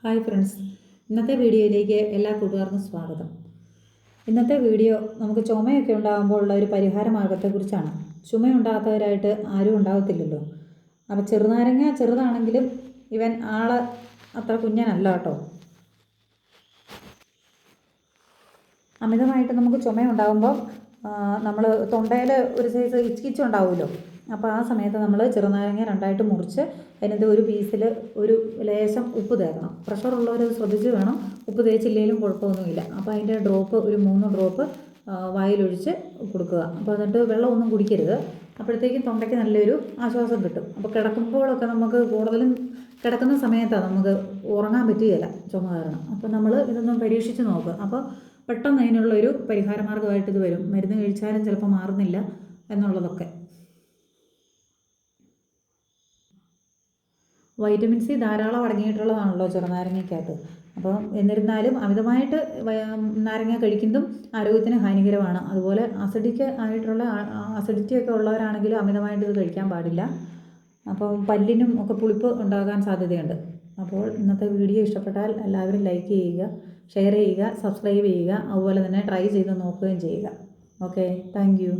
Hi friends, ഇന്നത്തെ വീഡിയോയിലേക്ക് എല്ലാ കൂട്ടുകാർക്കും സ്വാഗതം. ഇന്നത്തെ വീഡിയോ നമുക്ക് ചുമയൊക്കെ ഉണ്ടാകുമ്പോൾ ഉള്ള ഒരു പരിഹാര മാർഗത്തെക്കുറിച്ചാണ്. ചുമയുണ്ടാകാത്തവരായിട്ട് ആരും ഉണ്ടാകത്തില്ലല്ലോ. അപ്പോൾ ചെറുനാരങ്ങ ചെറുതാണെങ്കിലും ഇവൻ ആള് അത്ര കുഞ്ഞനല്ല കേട്ടോ. അമിതമായിട്ട് നമുക്ക് ചുമയുണ്ടാകുമ്പോൾ നമ്മൾ തൊണ്ടയിൽ ഒരു സൈസ് ഇച്ചിച്ചുണ്ടാവുമല്ലോ. അപ്പോൾ ആ സമയത്ത് നമ്മൾ ചെറുനാരങ്ങ രണ്ടായിട്ട് മുറിച്ച് അതിനകത്ത് ഒരു പീസിൽ ഒരു ലേശം ഉപ്പ് തേക്കണം. പ്രഷറുള്ളവർ ശ്രദ്ധിച്ച് വേണം. ഉപ്പ് തേച്ചില്ലെങ്കിലും കുഴപ്പമൊന്നുമില്ല. അപ്പോൾ അതിൻ്റെ ഡ്രോപ്പ് ഒരു 3 ഡ്രോപ്പ് വായിലൊഴിച്ച് കൊടുക്കുക. അപ്പോൾ എന്നിട്ട് വെള്ളമൊന്നും കുടിക്കരുത്. അപ്പോഴത്തേക്കും തൊണ്ടയ്ക്ക് നല്ലൊരു ആശ്വാസം കിട്ടും. അപ്പോൾ കിടക്കുമ്പോഴൊക്കെ നമുക്ക് കൂടുതലും കിടക്കുന്ന സമയത്താണ് നമുക്ക് ഉറങ്ങാൻ പറ്റുകയില്ല ചുമ കാരണം. അപ്പോൾ നമ്മൾ ഇതൊന്നും പരീക്ഷിച്ച് നോക്കുക. അപ്പോൾ പെട്ടെന്ന് അതിനുള്ളൊരു പരിഹാര മാർഗ്ഗമായിട്ട് ഇത് വരും. മരുന്ന് കഴിച്ചാലും ചിലപ്പോൾ മാറുന്നില്ല എന്നുള്ളതൊക്കെ. വൈറ്റമിൻ സി ധാരാളം അടങ്ങിയിട്ടുള്ളതാണല്ലോ ചെറുനാരങ്ങയ്ക്കകത്ത്. അപ്പോൾ എന്നിരുന്നാലും അമിതമായിട്ട് നാരങ്ങ കഴിക്കുന്നതും ആരോഗ്യത്തിന് ഹാനികരമാണ്. അതുപോലെ അസിഡിറ്റി ഒക്കെ ഉള്ളവരാണെങ്കിലും അമിതമായിട്ട് ഇത് കഴിക്കാൻ പാടില്ല. അപ്പോൾ പല്ലിനും ഒക്കെ പുളിപ്പ് ഉണ്ടാകാൻ സാധ്യതയുണ്ട്. അപ്പോൾ ഇന്നത്തെ വീഡിയോ ഇഷ്ടപ്പെട്ടാൽ എല്ലാവരും ലൈക്ക് ചെയ്യുക, ഷെയർ ചെയ്യുക, സബ്സ്ക്രൈബ് ചെയ്യുക. അതുപോലെ തന്നെ ട്രൈ ചെയ്ത് നോക്കുകയും ചെയ്യുക. Okay, thank you.